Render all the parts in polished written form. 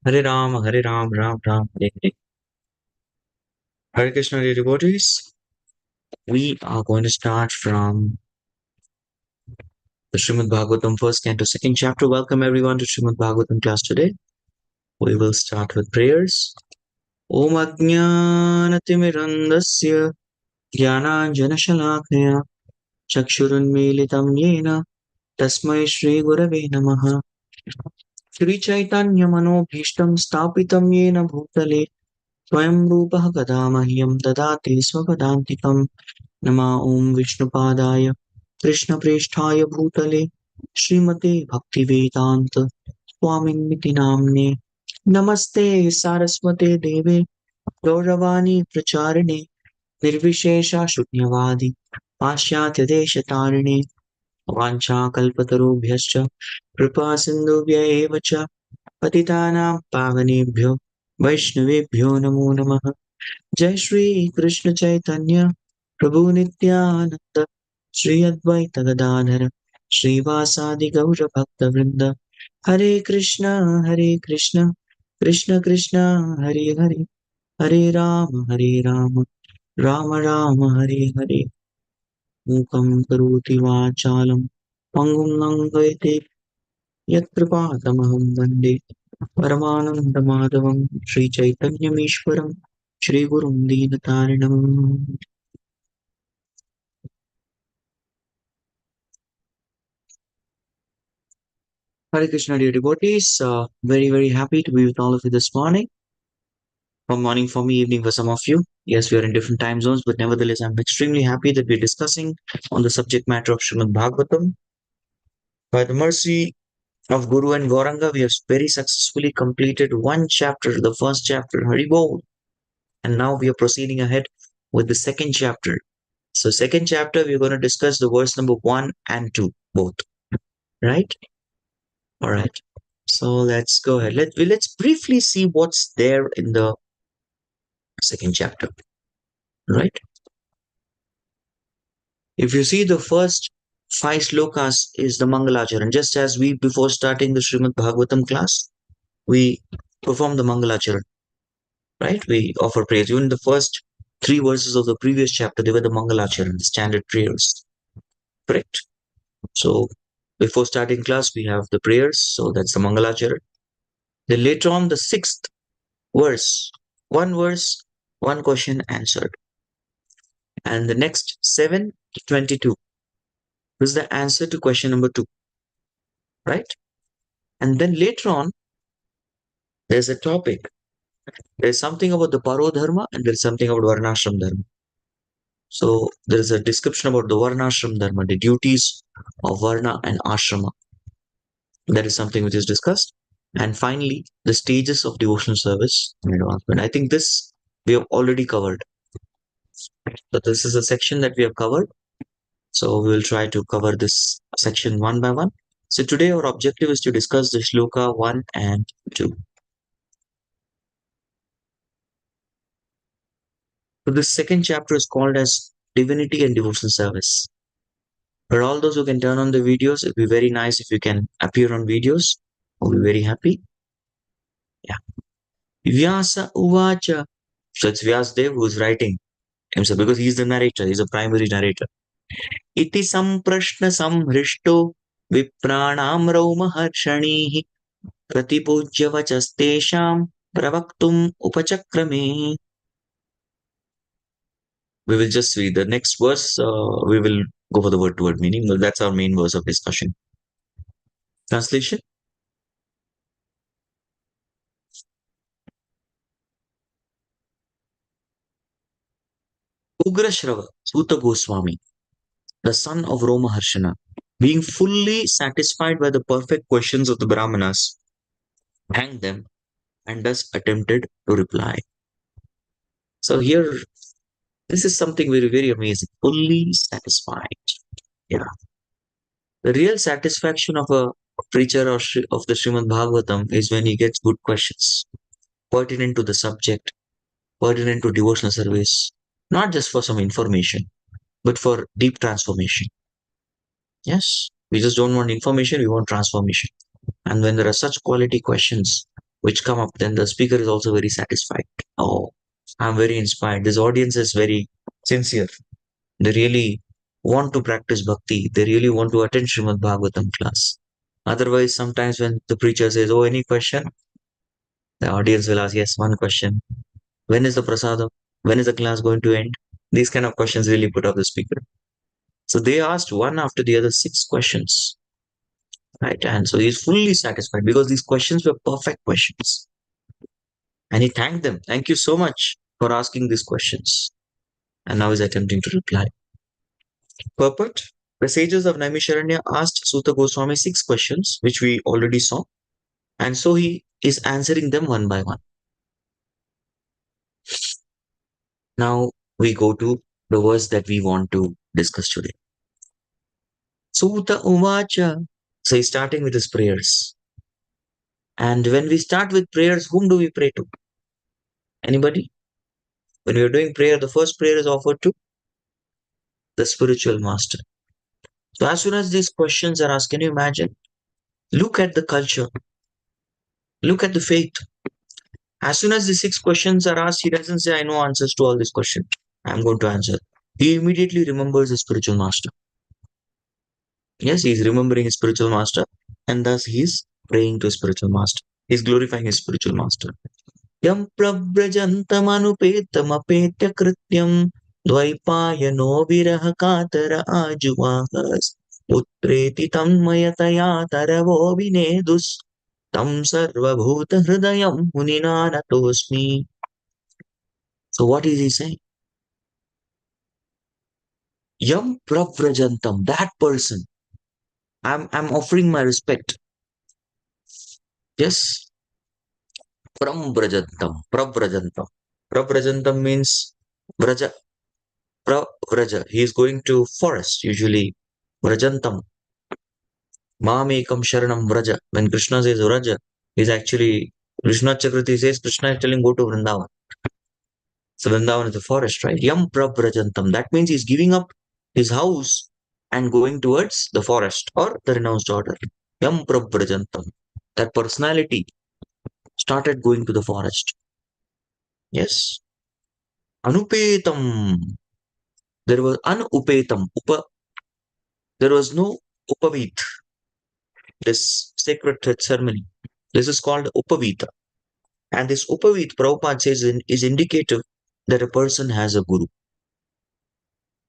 Hare Ram, Ram Ram, Hare Hare. Hare Krishna, dear devotees. We are going to start from the Srimad Bhagavatam first canto, second chapter. Welcome everyone to Srimad Bhagavatam class today. We will start with prayers. Om Ajnanaatimirandasya Jnananjana Shalakaya Chakshurunmilitam Yena Tasmai Shri Gurave Namaha Shri Chaitanya Manobhishtam Stapitam Yena Bhutale Swayam Rupaha Kadamahyam Dadati Swapadantikam Nama Om Vishnupadaya Krishna Preshthaya Bhutale Srimate Bhaktivedanta Swami Namne Namaste Saraswate Deve Gauravani Pracharine Nirvishesha Shunyavadi Pashyatya Deshatarine Vancha Kalpatarubhyascha Kripa Sindhubhya Eva cha Patitanam Pavanebhyo Vaishnavebhyo Namo Namaha Jai Shri Krishna Chaitanya Prabhu Nityananda Shri Advaita Gadadhara Srivasadi Gaura Bhakta Vrinda Hare Krishna Krishna Krishna Hare Hare Hare Rama Rama Rama Hare Hare Mukam Karoti Vachalam Pangum Langayate Yatkrapatamaham Vande Paramanandamadavam Sri Chaitanyamishwaram Shri Gurum Dinatarinam. Hare Krishna, dear devotees. Very happy to be with all of you this morning. From morning for me, evening for some of you. Yes, we are in different time zones, but nevertheless, I'm extremely happy that we're discussing on the subject matter of Srimad Bhagavatam. By the mercy of Guru and Gauranga, we have very successfully completed one chapter, the first chapter, Haribol. And now we are proceeding ahead with the second chapter. So, second chapter, we're going to discuss the verse number 1 and 2, both. Right? All right. So let's go ahead. Let's briefly see what's there in the second chapter. Right? If you see the first 5 slokas is the Mangalacharan. Just as we before starting the Srimad Bhagavatam class, we perform the Mangalacharan. Right? We offer praise. Even the first 3 verses of the previous chapter, they were the Mangalacharan, the standard prayers. Correct? So before starting class, we have the prayers. So that's the Mangalacharan. Then later on, the 6th verse, one question answered. And the next 7 to 22 is the answer to question number 2, right? And then later on, there's a topic. There's something about the Paro Dharma and there's something about Varnashram Dharma. So there is a description about the Varnashram Dharma, the duties of Varna and Ashrama. That is something which is discussed. And finally, the stages of devotional service and advancement. I think this we have already covered. So this is a section that we have covered. So we will try to cover this section one by one. So today our objective is to discuss the shloka 1 and 2. So this second chapter is called as Divinity and Devotional Service. For all those who can turn on the videos, it'd be very nice if you can appear on videos. I'll be very happy. Yeah. Vyasa Uvacha. So it's Vyasdev who is writing himself because he's the narrator, he's a primary narrator. Iti samprashna samhrishto vipranam maharshanihi pratipujya vachastesham pravaktum upachakrame. We will just read the next verse. We will go for the word-to-word meaning. That's our main verse of discussion. Translation. Ugrashrava, Suta Goswami, the son of Romaharshana, being fully satisfied by the perfect questions of the Brahmanas, hanged them and thus attempted to reply. So here, this is something very amazing. Fully satisfied. Yeah. The real satisfaction of a preacher of the Srimad Bhagavatam is when he gets good questions pertinent to the subject, pertinent to devotional service, not just for some information, but for deep transformation. Yes, we just don't want information, we want transformation. And when there are such quality questions, which come up, then the speaker is also very satisfied. Oh, I'm very inspired. This audience is very sincere. They really want to practice bhakti. They really want to attend Srimad Bhagavatam class. Otherwise, sometimes when the preacher says, "Oh, any question?" the audience will ask, "Yes, one question. When is the prasadam? When is the class going to end?" These kind of questions really put off the speaker. So they asked one after the other 6 questions, right? And so he's fully satisfied because these questions were perfect questions. And he thanked them. Thank you so much for asking these questions. And now he's attempting to reply. Purport. The sages of Naimisharanya asked Suta Goswami 6 questions, which we already saw. And so he is answering them one by one. Now we go to the verse that we want to discuss today. Suta Uvacha. So he's starting with his prayers. And when we start with prayers, whom do we pray to? Anybody? When we are doing prayer, the first prayer is offered to the spiritual master. So as soon as these questions are asked, can you imagine? Look at the culture. Look at the faith. As soon as the 6 questions are asked, he doesn't say, I know answers to all these questions. I'm going to answer. He immediately remembers his spiritual master. Yes, he's remembering his spiritual master, and thus he's praying to his spiritual master. He's glorifying his spiritual master. Yam prabrajantamanopetamapetya krityam dvaipayano viraha katara ajuvahas utreti tammayataya taravo vinedus tam sarvabhuta hridayam munina natosmi. So what is he saying? Yam pravrajantam, that person. I'm offering my respect. Yes. Pravrajantam. Pravrajantam. Pravrajantam means vraja. Pravraja. He is going to forest, usually. Vrajantam. Mamekam sharanam vraja. When Krishna says vraja, he's actually, Krishna Chakrati says, Krishna is telling go to Vrindavan. So Vrindavan is the forest, right? Yam pravrajantam. That means he's giving up his house and going towards the forest or the renounced order. Yam pravrajantam. That personality started going to the forest. Yes. Anupetam. There was anupetam. There was no upavit. This sacred ceremony. This is called upavita. And this upavit, Prabhupada says, is indicative that a person has a guru.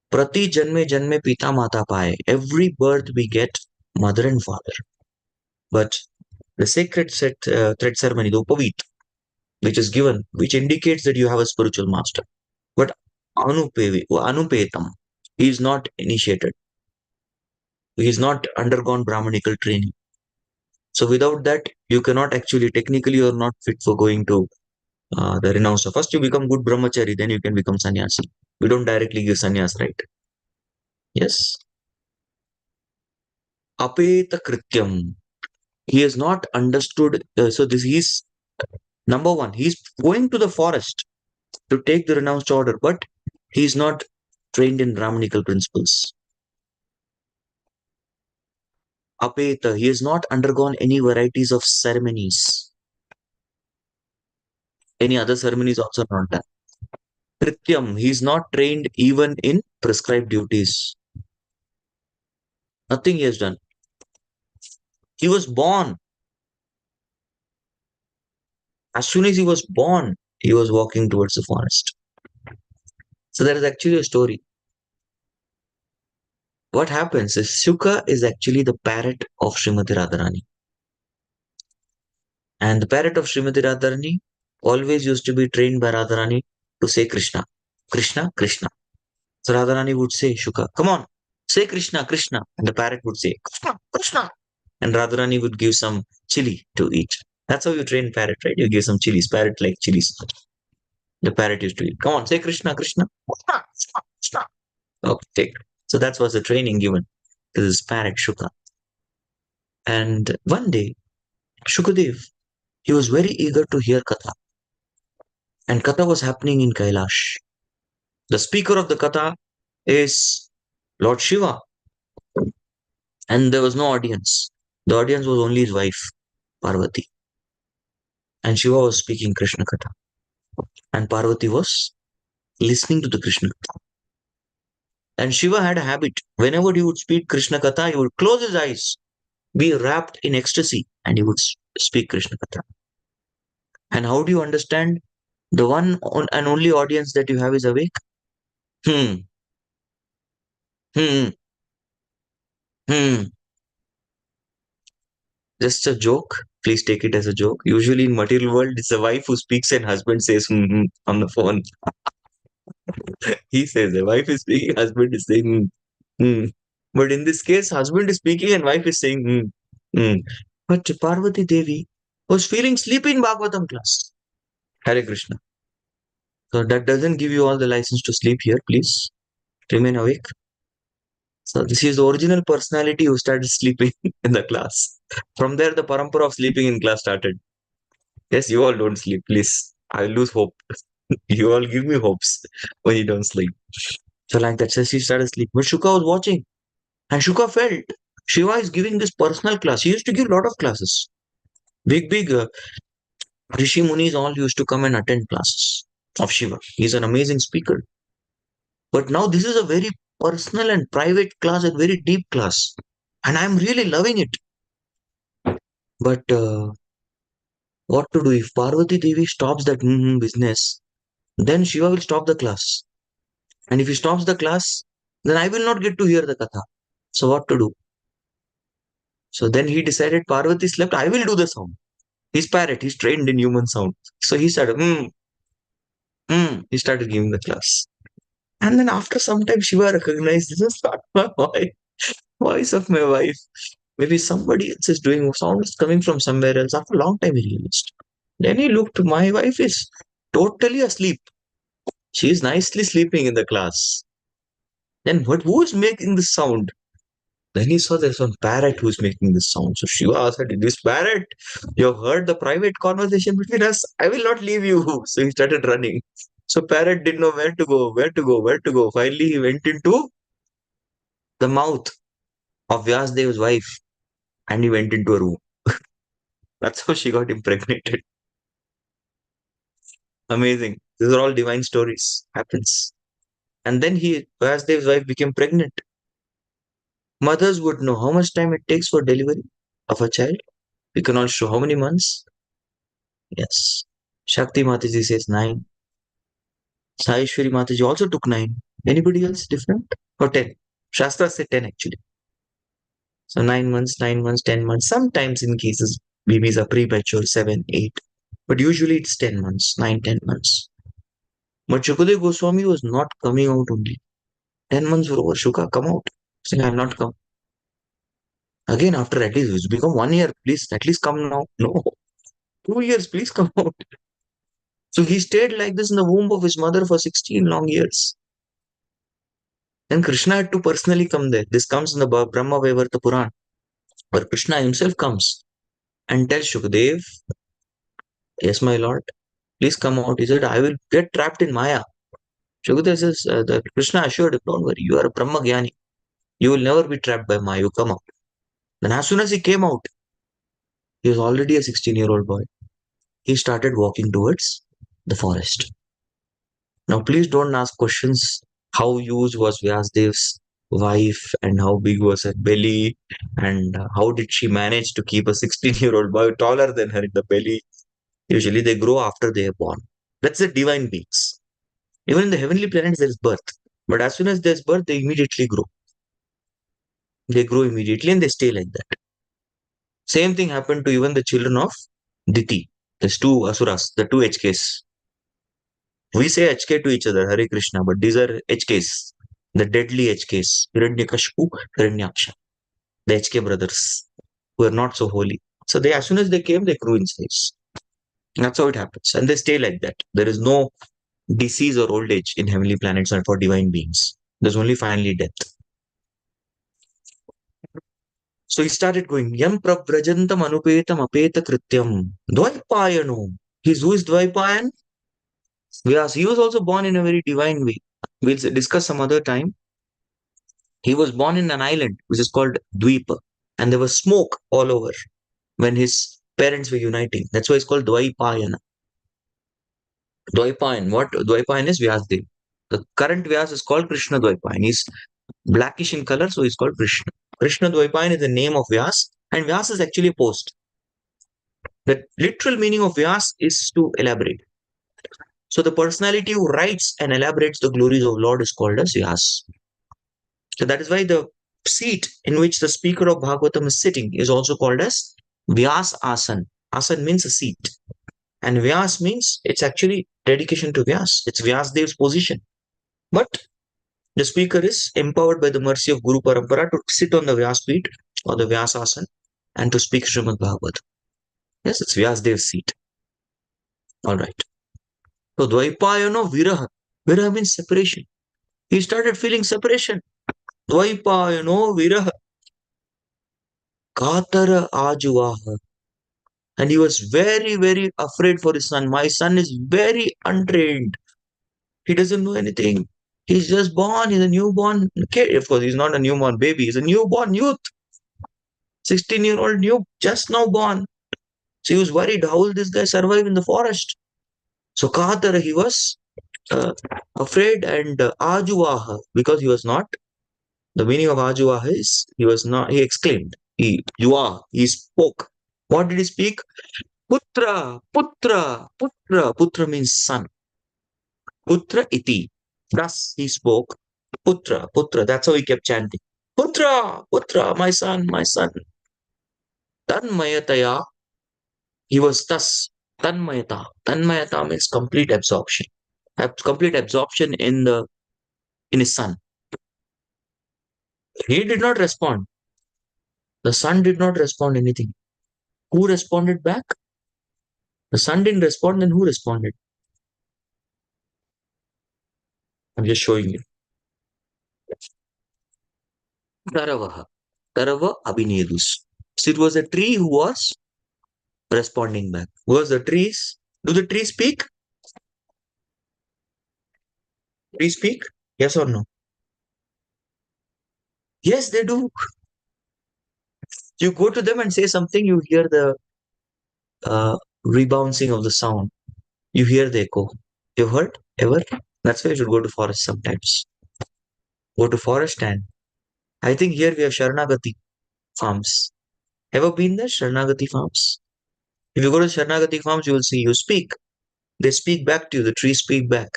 Prati janme janme pita mata paye. Every birth we get mother and father. But the sacred thread ceremony, the upavit, which is given, which indicates that you have a spiritual master. But anupetam, he is not initiated. He is not undergone Brahmanical training. So without that, you cannot actually, technically, you are not fit for going to the renounced. First, you become good brahmachari, then you can become sannyasi. We don't directly give sannyas, right? Yes. Apeta krityam. He has not understood. So this is number one. He's going to the forest to take the renounced order, but he's not trained in Brahmanical principles. Apeta, he has not undergone any varieties of ceremonies. Any other ceremonies also not done. Krityam, he is not trained even in prescribed duties. Nothing he has done. He was born. As soon as he was born, he was walking towards the forest. So there is actually a story. What happens is Shuka is actually the parrot of Srimati Radharani. And the parrot of Srimati Radharani always used to be trained by Radharani to say Krishna, Krishna, Krishna. So Radharani would say, Shuka, come on, say Krishna, Krishna. And the parrot would say, Krishna, Krishna. And Radharani would give some chili to eat. That's how you train parrot, right? You give some chilies, parrot like chilies. The parrot used to eat. Come on, say Krishna, Krishna. Krishna, Krishna, Krishna. Okay, take. So that was the training given to this parrot, Shuka. And one day, Shukadev, he was very eager to hear Katha. And Katha was happening in Kailash. The speaker of the Katha is Lord Shiva. And there was no audience. The audience was only his wife, Parvati. and Shiva was speaking Krishna Katha, and Parvati was listening to the Krishna Katha. And Shiva had a habit. Whenever he would speak Krishna Katha, he would close his eyes, be wrapped in ecstasy, and he would speak Krishna Katha. And how do you understand the one and only audience that you have is awake? Hmm, hmm, hmm. Just a joke. Please take it as a joke. Usually in material world, it's a wife who speaks and husband says on the phone. He says the wife is speaking, husband is saying hmm. But in this case, husband is speaking and wife is saying hmm. But Parvati Devi was feeling sleepy in Bhagavatam class. Hare Krishna. So that doesn't give you all the license to sleep here. Please remain awake. So this is the original personality who started sleeping in the class. From there, the parampara of sleeping in class started. Yes, you all don't sleep, please. I lose hope. You all give me hopes when you don't sleep. So like that, so she started sleeping. But Shuka was watching, and Shuka felt Shiva is giving this personal class. He used to give a lot of classes. Big Rishi Munis all used to come and attend classes of Shiva. He's an amazing speaker. But now this is a very personal and private class, a very deep class. And I'm really loving it. But what to do? If Parvati Devi stops that business, then Shiva will stop the class. And if he stops the class, then I will not get to hear the katha. So what to do? So then he decided Parvati slept, I will do the sound. He's parrot, he's trained in human sound. So he started, he started giving the class. And then after some time, Shiva recognized this is not my voice of my wife. Maybe somebody else is doing sound is coming from somewhere else. After a long time, he realized. Then he looked, my wife is totally asleep. She is nicely sleeping in the class. Then what? Who is making this sound? Then he saw there's one parrot who's making this sound. So Shiva asked, this parrot, you have heard the private conversation between us. I will not leave you. So he started running. So parrot didn't know where to go, where to go, where to go. Finally, he went into the mouth of Vyasdev's wife and he went into a room. That's how she got impregnated. Amazing. These are all divine stories. Happens. And then Vyasdev's wife became pregnant. Mothers would know how much time it takes for delivery of a child. We can all show how many months. Yes. Shakti Mataji says 9. Saishwari Mataji also took 9. Anybody else different? Or 10? Shastra said 10 actually. So 9 months, 9 months, 10 months. Sometimes in cases, babies are premature, 7, 8. But usually it's 10 months, 9, 10 months. But Shukadev Goswami was not coming out only. 10 months were over. Shuka, come out. Saying, I have not come. Again, after at least, it's become 1 year. Please, at least come now. No. 2 years, please come out. So he stayed like this in the womb of his mother for 16 long years. Then Krishna had to personally come there. This comes in the Brahma Vaivarta Puran, where Krishna himself comes and tells Shukadev, yes, my lord, please come out. He said, I will get trapped in Maya. Shukadev says, that Krishna assured him, don't worry, you are a Brahma Gyani. You will never be trapped by Maya. You come out. Then as soon as he came out, he was already a 16-year-old boy. He started walking towards the forest. Now, please don't ask questions. How huge was Vyasdev's wife and how big was her belly and how did she manage to keep a 16-year-old boy taller than her in the belly? Usually they grow after they are born. That's the divine beings. Even in the heavenly planets, there is birth. But as soon as there's birth, they immediately grow. They grow immediately and they stay like that. Same thing happened to even the children of Diti. There's two asuras, the two HKs. We say HK to each other, Hare Krishna, but these are HKs, the deadly HKs, Hiranyakashipu, Hiranyaksha, the HK brothers, who are not so holy. So they, as soon as they came, they grew in size. That's how it happens. And they stay like that. There is no disease or old age in heavenly planets and for divine beings. There's only finally death. So he started going, Yam prabrajantam anupetam apeta krityam, Dvaipayano. Who is Dvaipayan? Yes, he was also born in a very divine way. We'll discuss some other time. He was born in an island which is called Dweepa, and there was smoke all over when his parents were uniting. That's why it's called Dvaipayana. Dvaipayan. What Dvaipayan is? Vyasdev. The current Vyas is called Krishna Dvaipayan. He's blackish in color, so he's called Krishna. Krishna Dvaipayan is the name of Vyas, and Vyas is actually a post. The literal meaning of Vyas is to elaborate. So the personality who writes and elaborates the glories of Lord is called as Vyas. So that is why the seat in which the speaker of Bhagavatam is sitting is also called as Vyas Asan. Asan means a seat. And Vyas means it's actually dedication to Vyas. It's Vyasdev's position. But the speaker is empowered by the mercy of Guru Parampara to sit on the Vyaspeeth or the Vyasasan and to speak Srimad Bhagavatam. Yes, it's Vyasdev's seat. All right. So Dvaipayano Viraha. Viraha means separation. He started feeling separation. Dvaipayano Viraha. Katara Ajuvaha. And he was very, very afraid for his son. My son is very untrained. He doesn't know anything. He's just born. He's a newborn kid. Of course, he's not a newborn baby. He's a newborn youth. 16-year-old new, just now born. So he was worried. How will this guy survive in the forest? So Katara, he was afraid, and Ajuvaha, because he was not. The meaning of Ajuvaha is he was not. He exclaimed. He spoke. What did he speak? Putra, Putra, Putra. Putra means son. Putra iti. Thus he spoke. Putra, Putra. That's how he kept chanting. Putra, Putra, my son, my son. Tanmayataya. He was thus Tanmayata. Tanmayata means complete absorption. Complete absorption in his son. He did not respond. The son did not respond anything. Who responded back? The son didn't respond, then who responded? I'm just showing you. Taravaha. Tarava Abhinedus. So it was a tree who was responding back. Who was the trees? Do the trees speak? Trees speak? Yes or no? Yes, they do. You go to them and say something, you hear the rebouncing of the sound. You hear the echo. You've heard? Ever? That's why you should go to forest sometimes. Go to forest, and I think here we have Sharanagati farms. Ever been there? Sharanagati farms? If you go to Sharanagati farms, you will see you speak. They speak back to you. The trees speak back.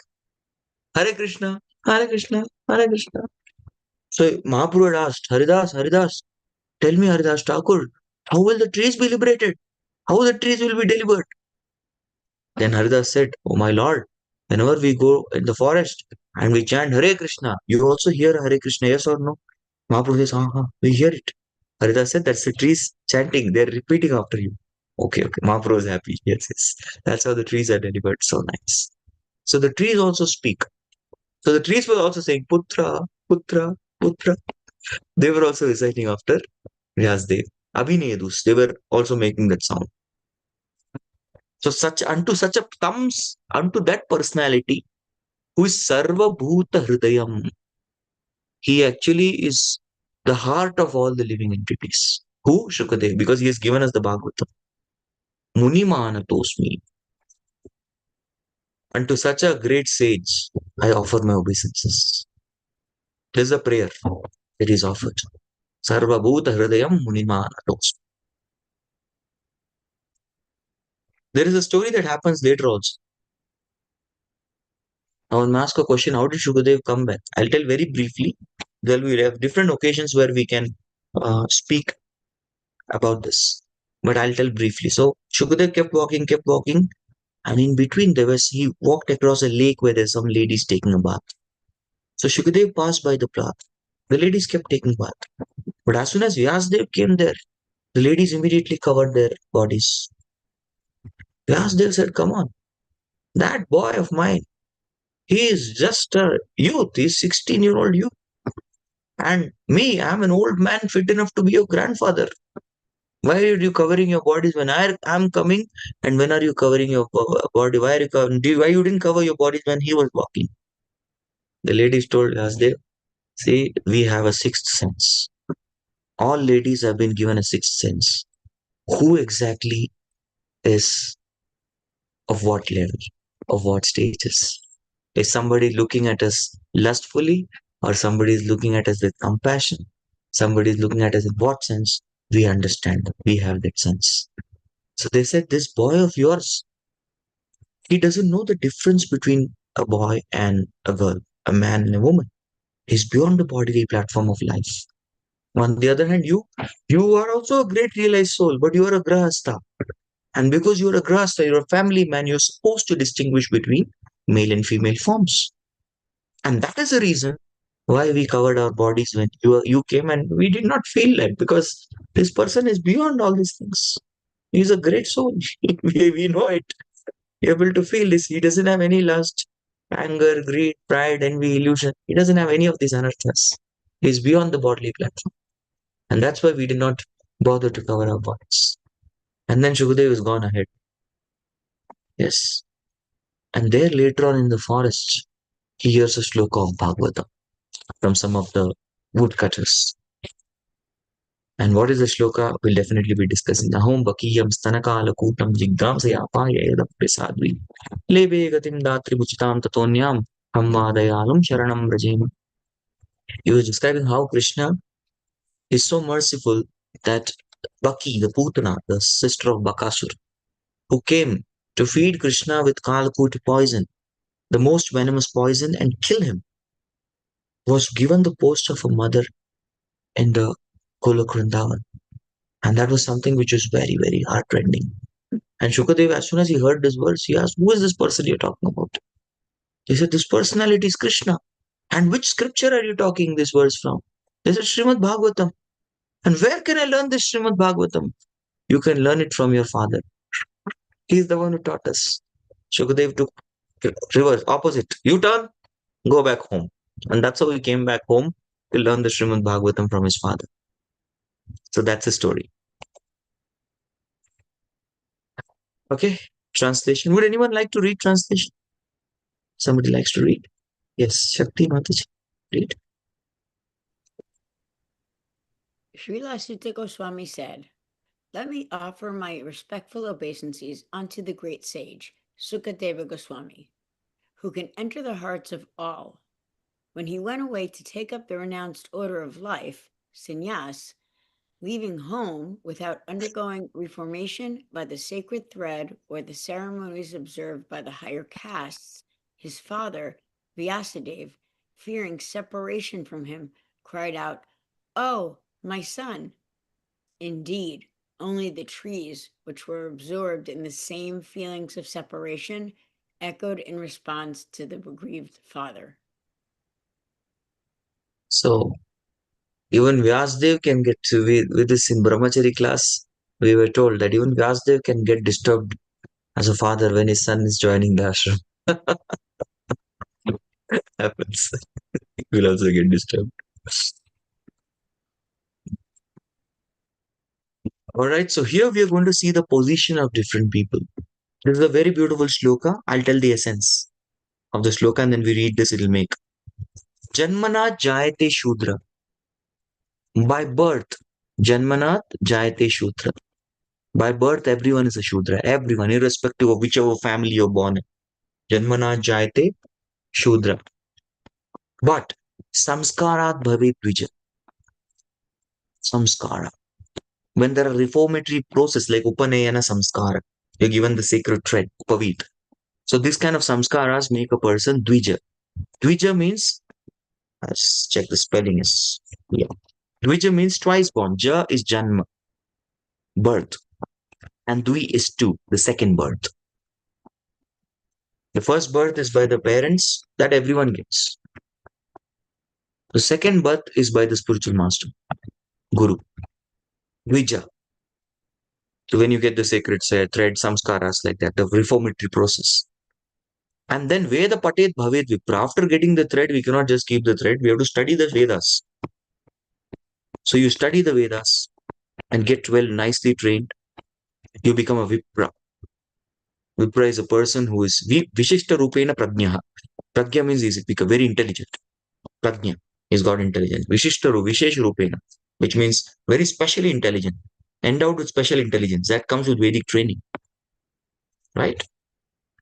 Hare Krishna, Hare Krishna, Hare Krishna. So Mahaprabhu had asked, Haridas, Haridas, tell me, Haridas Thakur, how will the trees be liberated? How the trees will be delivered? Then Haridas said, Oh my Lord, whenever we go in the forest and we chant Hare Krishna, you also hear Hare Krishna, yes or no? Mahaprabhu says, we hear it. Haridas said, that's the trees chanting, they're repeating after you. Okay, okay. Mahaprabhu is happy. Yes, yes. That's how the trees are delivered. So nice. So the trees also speak. So the trees were also saying, Putra, Putra, Putra. They were also reciting after Vyasdev. Abhinedus, they were also making that sound. So such a comes unto that personality who is Sarva Bhuta Hridayam. He actually is the heart of all the living entities. Who? Shukadev, because he has given us the Bhagavatam. Munimana Tosmi. Unto such a great sage, I offer my obeisances. This is a prayer that is offered. Sarva Bhuta Hridayam Munimana Tosmi. There is a story that happens later also. Now, when I ask a question, how did Shukadev come back? I'll tell very briefly. There will be different occasions where we can speak about this, but I'll tell briefly. So, Shukadev kept walking, and in between he walked across a lake where there's some ladies taking a bath. So, Shukadev passed by the path. The ladies kept taking bath. But as soon as Vyasdev came there, the ladies immediately covered their bodies. Vyasdev said, Come on, that boy of mine, he is just a youth. He's 16-year-old youth. And me, I'm an old man fit enough to be your grandfather. Why are you covering your bodies when I'm coming? And when are you covering your body? Why you didn't cover your bodies when he was walking? The ladies told Vyasdev, see, we have a sixth sense. All ladies have been given a sixth sense. Who exactly is of what level, of what stages. Is somebody looking at us lustfully, or somebody is looking at us with compassion? Somebody is looking at us in what sense? We understand, we have that sense. So they said, this boy of yours, he doesn't know the difference between a boy and a girl, a man and a woman. He's beyond the bodily platform of life. On the other hand, you are also a great realized soul, but you are a grahastha. And because you're a grahastha, you're a family man, you're supposed to distinguish between male and female forms. And that is the reason why we covered our bodies when you came, and we did not feel like, because this person is beyond all these things. He's a great soul. we know it. You're able to feel this. He doesn't have any lust, anger, greed, pride, envy, illusion. He doesn't have any of these anarthas. He's beyond the bodily platform. And that's why we did not bother to cover our bodies. And then Shukadev has gone ahead. Yes. And there later on in the forest, he hears a sloka of Bhagavatam from some of the woodcutters. And what is the shloka? We'll definitely be discussing. Ahom bakiyam stanakala kutam jigdam sayapaya yadap prasadvi. Lebe gatim datri buchitam tatonyam hammadayalam sharanam rajema. He was describing how Krishna is so merciful that Baki, the Putana, the sister of Bakasur, who came to feed Krishna with Kalakuti poison, the most venomous poison, and kill him, was given the post of a mother in the Golok Vrindavan. And that was something which was very, very heartrending. And Shukadev, as soon as he heard this verse, he asked, who is this person you're talking about? He said, this personality is Krishna. And which scripture are you talking this verse from? They said, Srimad Bhagavatam. And where can I learn this Srimad Bhagavatam? You can learn it from your father. He's the one who taught us. Shukadev took reverse, opposite. You turn, go back home. And that's how he came back home to learn the Srimad Bhagavatam from his father. So that's the story. Okay, translation. Would anyone like to read translation? Somebody likes to read? Yes, Shakti Mataji, read. Srila Sutta Goswami said, let me offer my respectful obeisances unto the great sage, Sukadeva Goswami, who can enter the hearts of all. When he went away to take up the renounced order of life, sannyas, leaving home without undergoing reformation by the sacred thread or the ceremonies observed by the higher castes, his father, Vyasadeva, fearing separation from him, cried out, "Oh, my son!" Indeed, only the trees, which were absorbed in the same feelings of separation, echoed in response to the bereaved father. So, even Vyasdev can get to, with this in Brahmachari class, we were told that even Vyasdev can get disturbed as a father when his son is joining the ashram. Happens. He will also get disturbed. All right, so here we are going to see the position of different people. This is a very beautiful shloka. I'll tell the essence of the shloka and then we read this, it'll make. Janmana jayate shudra. By birth, Janmanat jayate shudra. By birth, everyone is a shudra. Everyone, irrespective of whichever family you're born in. Janmana jayate shudra. But samskarat bhavet dvija. Samskara. When there are reformatory process like Upanayana samskara, you're given the sacred thread, Pavit. So this kind of samskaras make a person dvija. Dvija means, let's check the spelling is, yeah. Dvija means twice born. Ja is Janma, birth. And Dvi is two, the second birth. The first birth is by the parents, that everyone gets. The second birth is by the spiritual master, Guru. Dvija. So when you get the sacred thread, samskaras like that, the reformatory process. And then Veda Patet Bhavet Vipra. After getting the thread, we cannot just keep the thread. We have to study the Vedas. So you study the Vedas and get well, nicely trained. You become a Vipra. Vipra is a person who is Vishishta Rupena Prajnaha. Prajna means he's become very intelligent. Prajna is got intelligence. Vishesh Rupena, which means very specially intelligent. Endowed with special intelligence. That comes with Vedic training. right?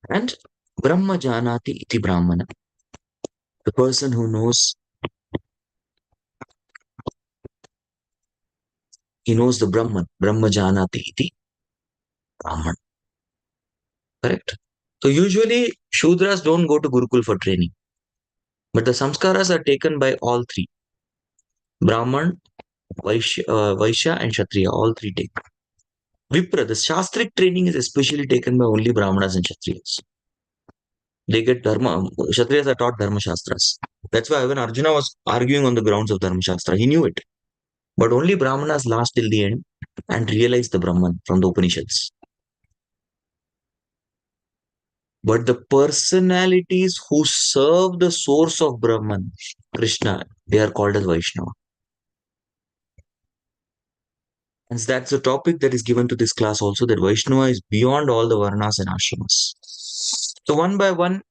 And Brahma Janati iti Brahmana, the person who knows, he knows the Brahman, Brahma Janati iti Brahman, correct? So usually Shudras don't go to Gurukul for training, but the samskaras are taken by all three, Brahman, Vaishya and Kshatriya, all three take. Vipra, the Shastric training is especially taken by only Brahmanas and Kshatriyas. They get Dharma, Kshatriyas are taught Dharma Shastras. That's why when Arjuna was arguing on the grounds of Dharma Shastra, he knew it. But only Brahmanas last till the end and realize the Brahman from the Upanishads. But the personalities who serve the source of Brahman, Krishna, they are called as Vaishnava. And that's the topic that is given to this class also, that Vaishnava is beyond all the varnas and ashramas. So one by one,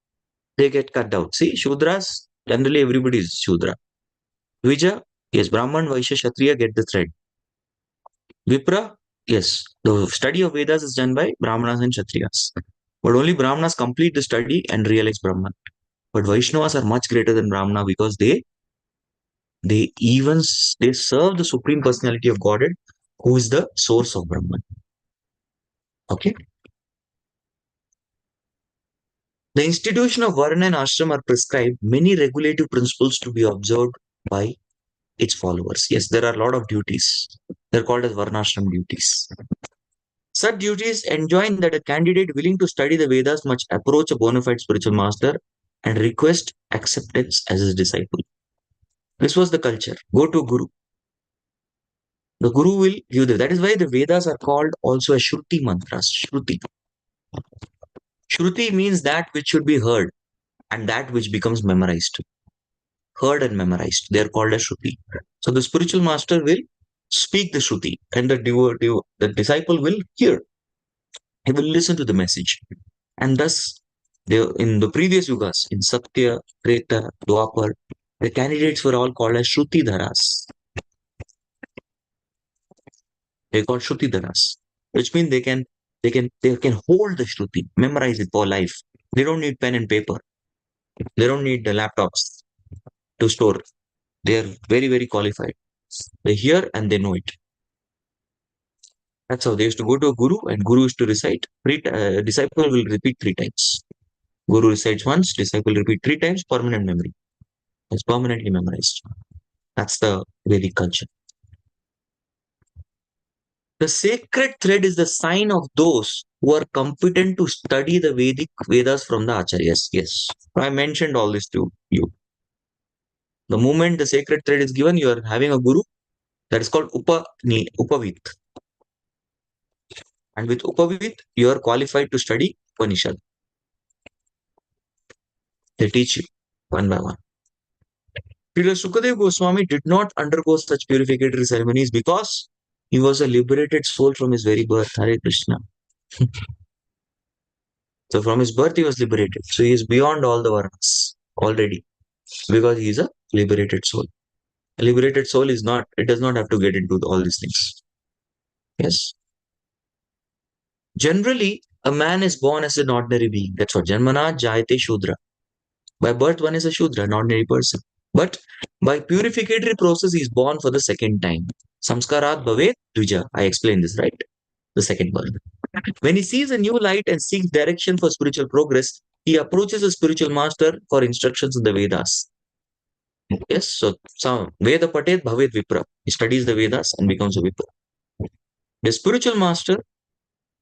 they get cut out. See, Shudras, generally everybody is Shudra. Dvija, yes, Brahman, Vaishya, Kshatriya get the thread. Vipra, yes, the study of Vedas is done by Brahmanas and Kshatriyas. But only Brahmanas complete the study and realize Brahman. But Vaishnavas are much greater than Brahmana because they serve the Supreme Personality of Godhead, who is the source of Brahman. Okay. The institution of Varna and Ashram are prescribed many regulative principles to be observed by its followers. Yes, there are a lot of duties. They're called as Varnashram duties. Such duties enjoin that a candidate willing to study the Vedas must approach a bona fide spiritual master and request acceptance as his disciple. This was the culture. Go to Guru. The Guru will give the. That is why the Vedas are called also as Shruti mantras. Shruti. Shruti means that which should be heard and that which becomes memorized. Heard and memorized. They are called as Shruti. So the spiritual master will speak the Shruti and the disciple will hear. He will listen to the message. And thus, in the previous yugas, in Satya, Treta, Dwapar, the candidates were all called as Shruti Dharas. They're called Shruti Dharas, which means they can hold the Shruti, memorize it for life. They don't need pen and paper. They don't need the laptops to store. They are very, very qualified. They hear and they know it. That's how they used to go to a guru, and guru used to recite. Disciple will repeat 3 times. Guru recites once, disciple repeat 3 times, permanent memory. It's permanently memorized. That's the Vedic culture. The sacred thread is the sign of those who are competent to study the Vedic Vedas from the Acharyas. Yes, I mentioned all this to you. The moment the sacred thread is given, you are having a guru that is called Upavit. And with Upavit, you are qualified to study Upanishad. They teach you one by one. Srila Sukadeva Goswami did not undergo such purificatory ceremonies because he was a liberated soul from his very birth. Hare Krishna. So from his birth, he was liberated. So he is beyond all the varnas already because he is a liberated soul. A liberated soul is not, it does not have to get into all these things. Yes. Generally, a man is born as an ordinary being. That's what Janmana Jayate Shudra. By birth, one is a Shudra, an ordinary person. But by purificatory process, he is born for the second time. Samskarat Bhavet Dvija. I explained this, right? The second birth. When he sees a new light and seeks direction for spiritual progress, he approaches a spiritual master for instructions in the Vedas. Yes, so some Veda Patet Bhavet Vipra. He studies the Vedas and becomes a Vipra. The spiritual master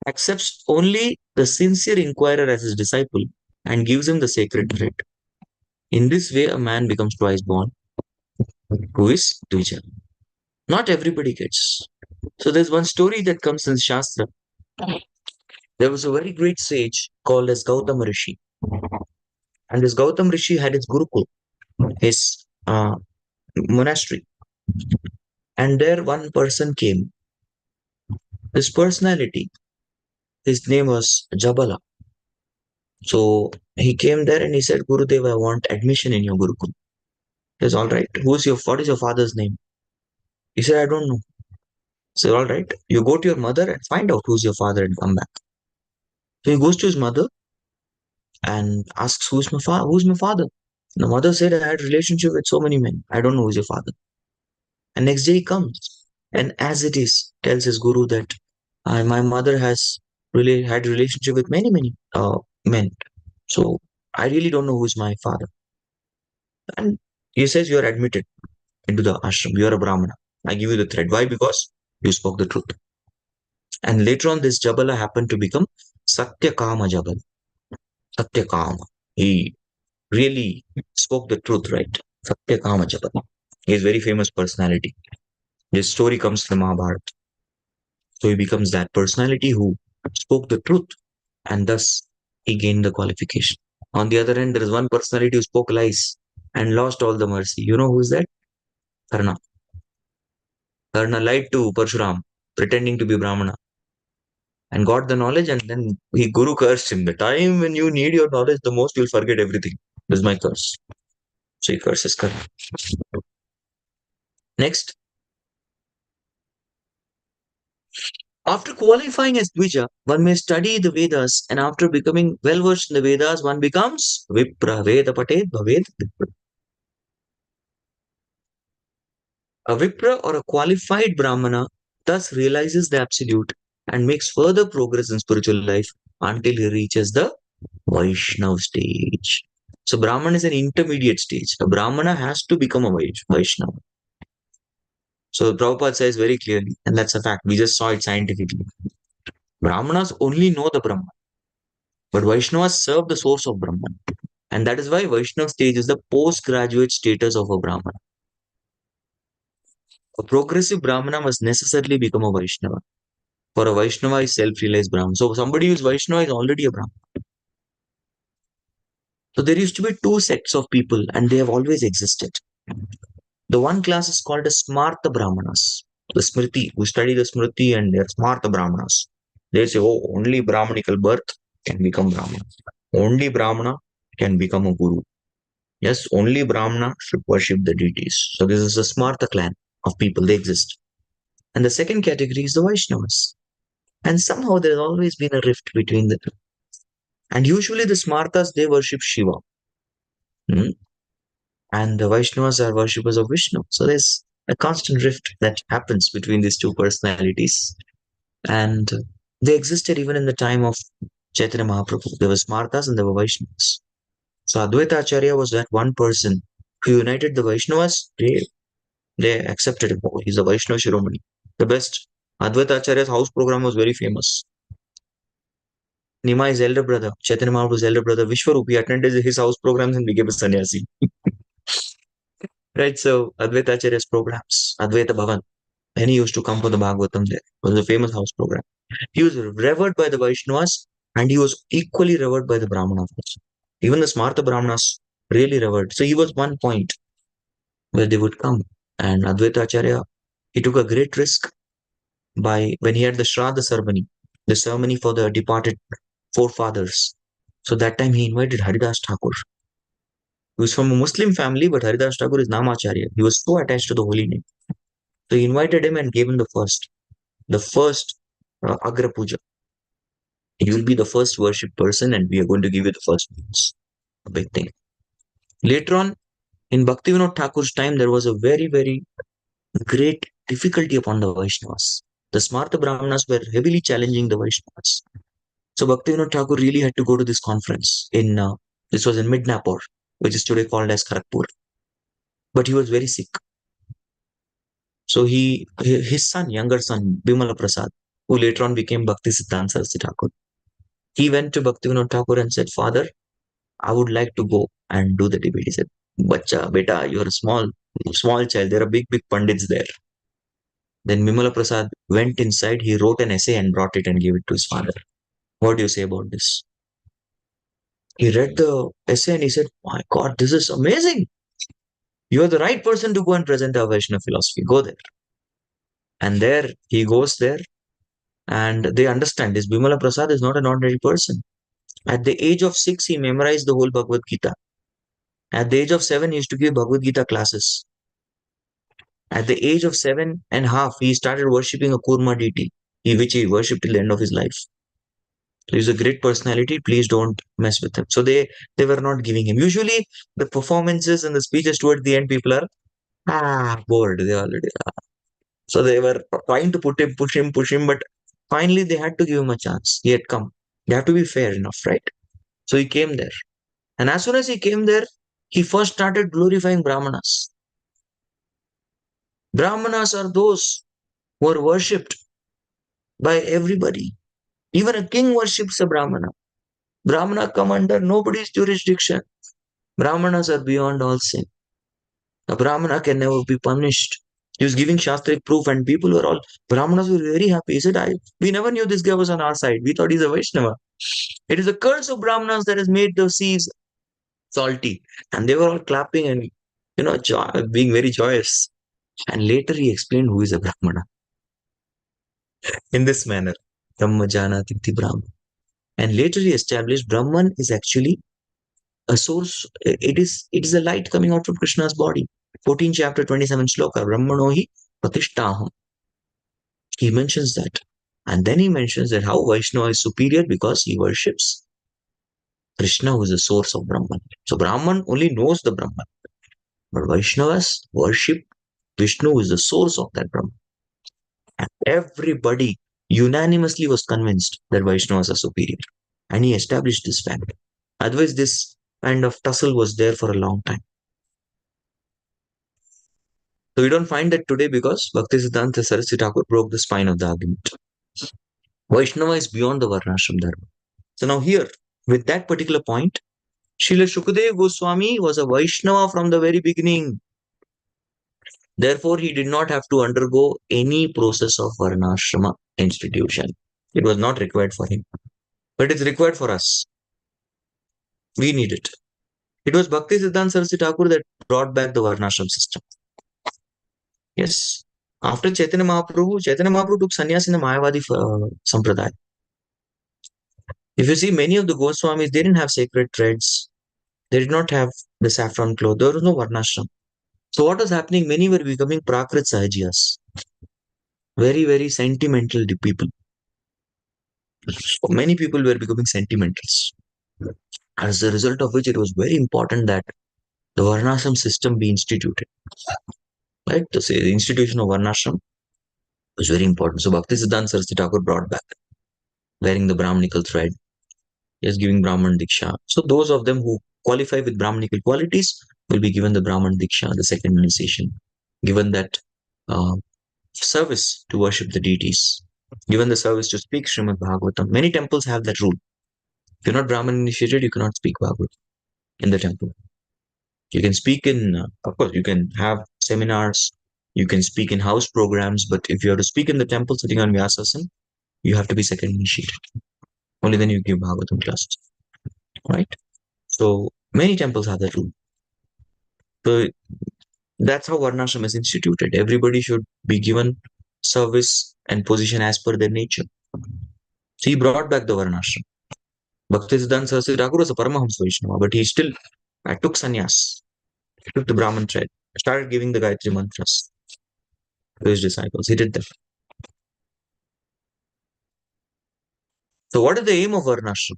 accepts only the sincere inquirer as his disciple and gives him the sacred thread. In this way, a man becomes twice born, who is Dvija. Not everybody gets. So there's one story that comes in Shastra. There was a very great sage called as Gautama Rishi. And this Gautama Rishi had his Gurukul, his monastery. And there one person came. This personality, his name was Jabala. So he came there and he said, Gurudev, I want admission in your Gurukul. He says, all right. What is your father's name? He said, I don't know. He said, all right. You go to your mother and find out who's your father and come back. So he goes to his mother and asks, who's my father? Who's my father? The mother said, I had a relationship with so many men. I don't know who's your father. And next day he comes. And as it is, tells his guru that my mother has really had a relationship with many men. So I really don't know who's my father. And he says, you're admitted into the ashram. You're a Brahmana. I give you the thread. Why? Because you spoke the truth. And later on, this Jabala happened to become Satyakama Jabal. Satyakama. He really spoke the truth, right? Satyakama Jabal. He is a very famous personality. His story comes from Mahabharata. So he becomes that personality who spoke the truth and thus he gained the qualification. On the other hand, there is one personality who spoke lies and lost all the mercy. You know who is that? Karna. Karna lied to Parshuram, pretending to be Brahmana, and got the knowledge, and then he Guru cursed him. The time when you need your knowledge the most, you'll forget everything. This is my curse. So he curses Karna. Next, after qualifying as Dvija, one may study the Vedas, and after becoming well versed in the Vedas, one becomes Vipra. Veda Patet Bhaved Vipra. A Vipra or a qualified Brahmana thus realizes the Absolute and makes further progress in spiritual life until he reaches the Vaishnav stage. So Brahman is an intermediate stage. A Brahmana has to become a Vaishnava. So Prabhupada says very clearly, and that's a fact. We just saw it scientifically. Brahmanas only know the Brahman, but Vaishnavas serve the source of Brahman. And that is why Vaishnav stage is the postgraduate status of a Brahmana. A progressive Brahmana must necessarily become a Vaishnava. For a Vaishnava is self-realized Brahman. So somebody who is Vaishnava is already a Brahman. So there used to be two sects of people and they have always existed. The one class is called as Smarta Brahmanas. The Smriti, who study the Smriti and they're Smarta Brahmanas. They say, oh, only Brahmanical birth can become Brahmana. Only Brahmana can become a Guru. Yes, only Brahmana should worship the deities. So this is a Smarta clan of people, they exist. And the second category is the Vaishnavas. And somehow there's always been a rift between the two. And usually the Smartas, they worship Shiva. Hmm? And the Vaishnavas are worshippers of Vishnu. So there's a constant rift that happens between these two personalities. And they existed even in the time of Chaitanya Mahaprabhu. There were Smartas and there were Vaishnavas. So Advaita Acharya was that one person who united the Vaishnavas. They accepted him. Oh, he's a Vaishnava Shiromani. The best. Advaita Acharya's house program was very famous. Nimai's elder brother, Chaitanya Mahaprabhu's elder brother, Vishwarup, he attended his house programs and became a sannyasi. Right, so Advaita Acharya's programs, Advaita Bhavan, and he used to come for the Bhagavatam there. It was a famous house program. He was revered by the Vaishnavas and he was equally revered by the Brahmanas. Even the Smarta Brahmanas really revered. So he was one point where they would come. And Advaita Acharya, he took a great risk by when he had the Shraddha ceremony, the ceremony for the departed forefathers. So that time he invited Haridas Thakur. He was from a Muslim family, but Haridas Thakur is Namacharya. He was so attached to the holy name. So he invited him and gave him the first Agra Puja. You will be the first worship person, and we are going to give you the first meals. A big thing. Later on, in Bhaktivinoda Thakur's time, there was a very great difficulty upon the Vaishnavas. The Smarta Brahmanas were heavily challenging the Vaishnavas. So Bhaktivinoda Thakur really had to go to this conference this was in Midnapore, which is today called as Kharagpur. But he was very sick. So his son, younger son, Bimala Prasad, who later on became Bhakti Siddhanta Saraswati Thakur, he went to Bhaktivinoda Thakur and said, Father, I would like to go and do the debate. He said, Bacha, beta, you're a small child. There are big pandits there. Then Bimala Prasad went inside, he wrote an essay and brought it and gave it to his father. What do you say about this? He read the essay and he said, my God, this is amazing. You are the right person to go and present our Vaishnava philosophy. Go there. And there he goes there and they understand this. Bimala Prasad is not an ordinary person. At the age of 6, he memorized the whole Bhagavad Gita. At the age of 7, he used to give Bhagavad Gita classes. At the age of 7.5, he started worshipping a Kurma deity, which he worshipped till the end of his life. So he's a great personality. Please don't mess with him. So they were not giving him. Usually the performances and the speeches towards the end, people are bored. They already are. So they were trying to push him, but finally they had to give him a chance. He had come. They have to be fair enough, right? So he came there. And as soon as he came there, he first started glorifying Brahmanas. Brahmanas are those who are worshipped by everybody. Even a king worships a Brahmana. Brahmana come under nobody's jurisdiction. Brahmanas are beyond all sin. A Brahmana can never be punished. He was giving Shastric proof, and people were all, Brahmanas were very happy. He said, we never knew this guy was on our side. We thought he's a Vaishnava. It is a curse of Brahmanas that has made the seas salty. And they were all clapping and, being very joyous. And later he explained who is a Brahmana in this manner. Brahma Janati Iti Brahma. And later he established Brahman is actually a source. It is a light coming out from Krishna's body. 14 chapter 27 sloka. Brahmano hi pratishtaham. He mentions that. And then he mentions that how Vaishnava is superior because he worships Krishna, who is the source of Brahman. So Brahman only knows the Brahman. But Vaishnavas worship Vishnu, who is the source of that Brahman. And everybody unanimously was convinced that Vaishnavas are superior. And he established this fact. Otherwise, this kind of tussle was there for a long time. So we don't find that today because Bhaktisiddhanta Saraswati Thakur broke the spine of the argument. Vaishnava is beyond the Varnashram Dharma. So now here, with that particular point, Srila Shukadeva Goswami was a Vaishnava from the very beginning. Therefore, he did not have to undergo any process of Varnashrama institution. It was not required for him. But it's required for us. We need it. It was Bhaktisiddhanta Saraswati Thakur that brought back the Varnashram system. Yes. After Chaitanya Mahaprabhu took sannyas in the Mayavadi Sampradaya. If you see, many of the Goswamis, they didn't have sacred threads. They did not have the saffron cloth. There was no Varnashram. So what was happening? Many were becoming Prakrit Sahajiyas. Very, very sentimental people. Many people were becoming sentimentals. As a result of which, it was very important that the Varnashram system be instituted. Right? To say the institution of Varnashram was very important. So Bhaktisiddhanta Saraswati Thakur brought back wearing the Brahmanical thread. He is giving Brahman Diksha. So those of them who qualify with Brahmanical qualities will be given the Brahman Diksha, the second initiation, given that service to worship the deities, given the service to speak Srimad Bhagavatam. Many temples have that rule. If you're not Brahman initiated, you cannot speak Bhagavatam in the temple. You can speak of course, you can have seminars, you can speak in house programs, but if you have to speak in the temple sitting on Vyasasan, you have to be second initiated. Only then you give Bhagavatam classes. Right? So many temples have that rule. So that's how Varnashram is instituted. Everybody should be given service and position as per their nature. So he brought back the Varnashram. Bhaktisiddhanta Saraswati Thakur was a Paramahamsa Vaishnava, but he still took sannyas, took the Brahman thread, started giving the Gayatri mantras to his disciples. He did that. So what is the aim of Varnashram?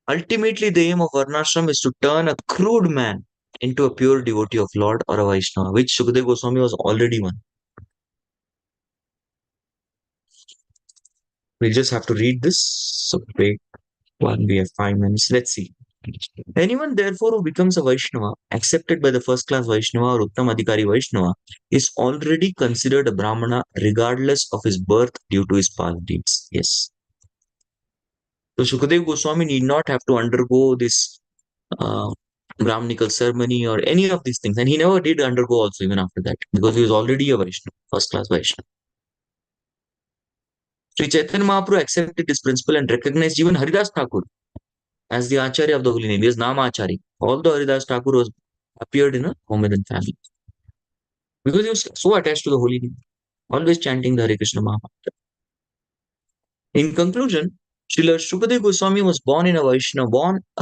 Ultimately, the aim of Varnashram is to turn a crude man into a pure devotee of Lord or a Vaishnava, which Shukadeva Goswami was already one. We just have to read this. So take one, we have 5 minutes. Let's see. Anyone, therefore, who becomes a Vaishnava, accepted by the first class Vaishnava or Uttam Adhikari Vaishnava, is already considered a Brahmana regardless of his birth due to his past deeds. Yes. So Shukadeva Goswami need not have to undergo this Brahmanical ceremony or any of these things. And he never did undergo also even after that because he was already a Vaishnava, first class Vaishnava. Sri Chaitanya Mahaprabhu accepted this principle and recognized even Haridas Thakur as the Acharya of the Holy Name. He is Nama Acharya. Although Haridas Thakur was appeared in a Mohammedan family. Because he was so attached to the Holy Name, always chanting the Hare Krishna Mahamantra. In conclusion, Srila Shukadeva Goswami was born a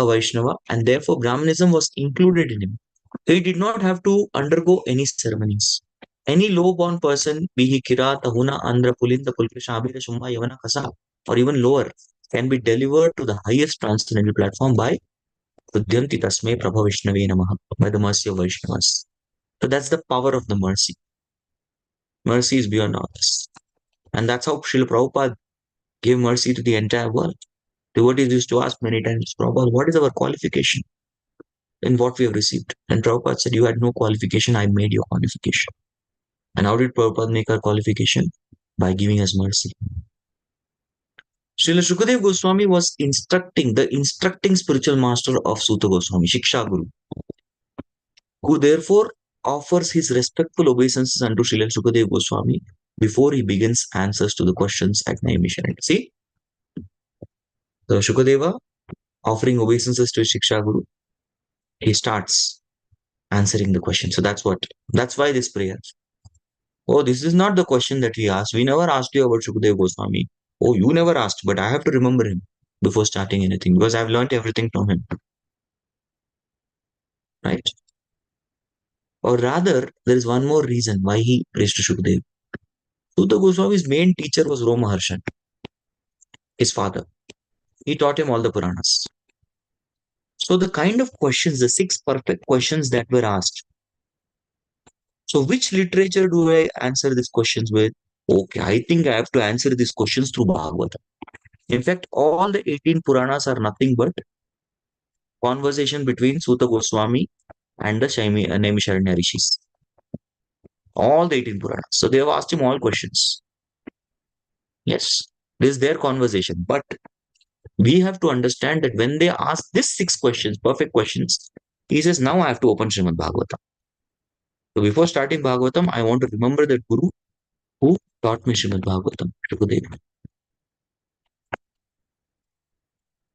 Vaishnava, and therefore Brahmanism was included in him. He did not have to undergo any ceremonies. Any low-born person, be he Kirat, Ahuna, Andhra, Pulinda, Pulkrisha, Abhira, Shumba, Yavana, Kasa, or even lower, can be delivered to the highest transcendental platform by Udyanti Tasmai Prabha Vishnave Namaha, by the mercy of Vaishnavas. So that's the power of the mercy. Mercy is beyond all this. And that's how Srila Prabhupada gave mercy to the entire world. Devotees used to ask many times, Prabhupada, what is our qualification in what we have received? And Prabhupada said, you had no qualification, I made your qualification. And how did Prabhupada make our qualification? By giving us mercy. Srila Shukadev Goswami was the instructing spiritual master of Suta Goswami, Shiksha Guru, who therefore offers his respectful obeisances unto Srila Shukadev Goswami before he begins answers to the questions at Naimisharanya. See, the Shukadeva offering obeisances to Shiksha Guru, he starts answering the question. So that's why this prayer. Oh, this is not the question that we asked. We never asked you about Shukadev Goswami. Oh, you never asked, but I have to remember him before starting anything because I've learned everything from him. Right? Or rather, there is one more reason why he praised to Shukadev. Suta Goswami's main teacher was Roma Harshan, his father. He taught him all the Puranas. So the kind of questions, the 6 perfect questions that were asked. So which literature do I answer these questions with? Okay, I think I have to answer these questions through Bhagavata. In fact, all the 18 Puranas are nothing but conversation between Suta Goswami and the Naimisharanya Rishis. All the 18 Puranas. So they have asked him all questions. Yes, this is their conversation. But we have to understand that when they ask these 6 questions, perfect questions, he says, now I have to open Srimad Bhagavatam. So before starting Bhagavatam, I want to remember that Guru who taught me Srimad Bhagavatam, Shukadev.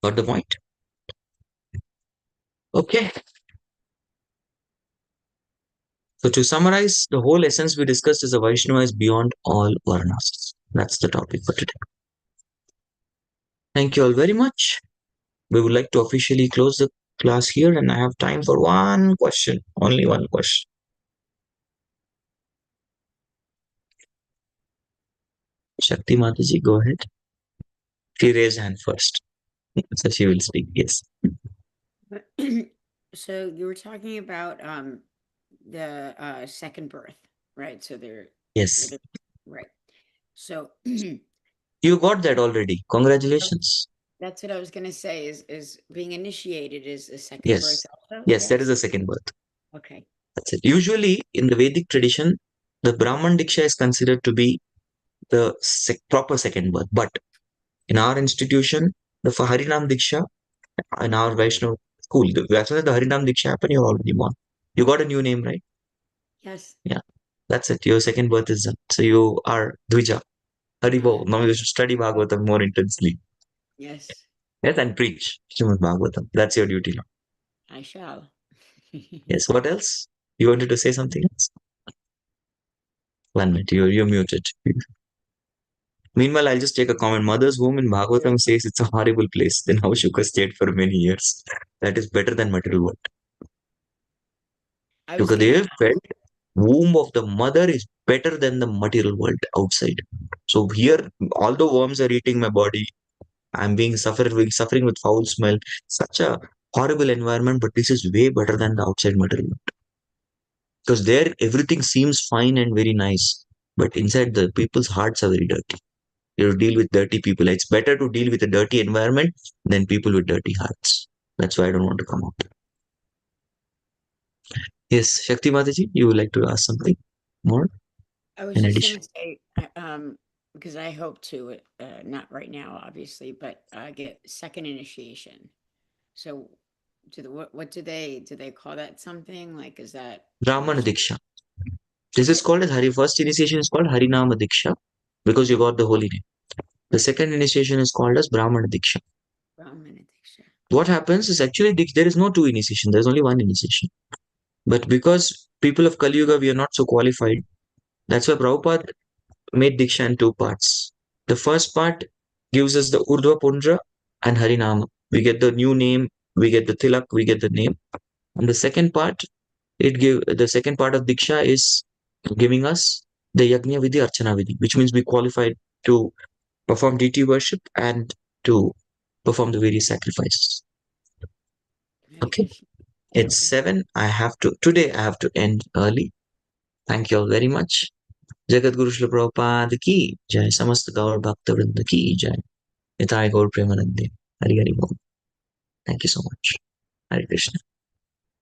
Got the point? Okay. So to summarize, the whole essence we discussed is a Vaishnava is beyond all varnas. That's the topic for today. Thank you all very much. We would like to officially close the class here and I have time for one question, only one question. Shakti Mataji, go ahead. She raised hand first. So she will speak, yes. So you were talking about the second birth, right? So Yes. right. So You got that already. Congratulations. that's what I was going to say is being initiated is a second Yes. birth also? Yes, that is the second birth. Okay. That's it. Usually in the Vedic tradition, the Brahman Diksha is considered to be the proper second birth. But in our institution, the Harinam Diksha in our Vaishnava school, as soon as the Harinam Diksha happened, you're already born. You got a new name, right? Yes. Yeah. That's it. Your second birth is done. So you are Dvija. Haribo. Now you should study Bhagavatam more intensely. Yes. Yes, and preach Srimad Bhagavatam. That's your duty now. I shall. Yes. What else? You wanted to say something else? 1 minute. You're muted. Meanwhile, I'll just take a comment. Mother's home in Bhagavatam says it's a horrible place. Then how Shuka stayed for many years. That is better than material world. Shukadev felt womb of the mother is better than the material world outside. So here, all the worms are eating my body. I'm suffering with foul smell. Such a horrible environment, but this is way better than the outside material world. Because there, everything seems fine and very nice. But inside, the people's hearts are very dirty. You deal with dirty people. It's better to deal with a dirty environment than people with dirty hearts. That's why I don't want to come out. Yes, Shakti Mataji, you would like to ask something more? I was In just addition, going to say, because I hope to, not right now, obviously, but get second initiation. So, what do they call that something? Like, is that Brahmana Diksha. This is called as first initiation is called Harinama Diksha because you got the holy name. The second initiation is called as Brahmana Diksha. Brahmana Diksha? What happens is actually there is no 2 initiation, there's only 1 initiation. But because people of Kali Yuga, we are not so qualified, that's why Prabhupada made Diksha in 2 parts. The first part gives us the Urdhva Pundra and Harinama. We get the new name, we get the Tilak, we get the name. And the second part, the second part of Diksha is giving us the Yajna Vidhi, Archana Vidhi, which means we qualified to perform deity worship and to perform the various sacrifices. Hare Okay, Krishna. it's 7. Today I have to end early. Thank you all very much. Jagat Guru Srila Prabhupada ki jai. Samasta Gaur Bhaktivinoda ki jai. Nitai Gaur Premanande. Hari Hari Bol. Thank you so much. Hare Krishna.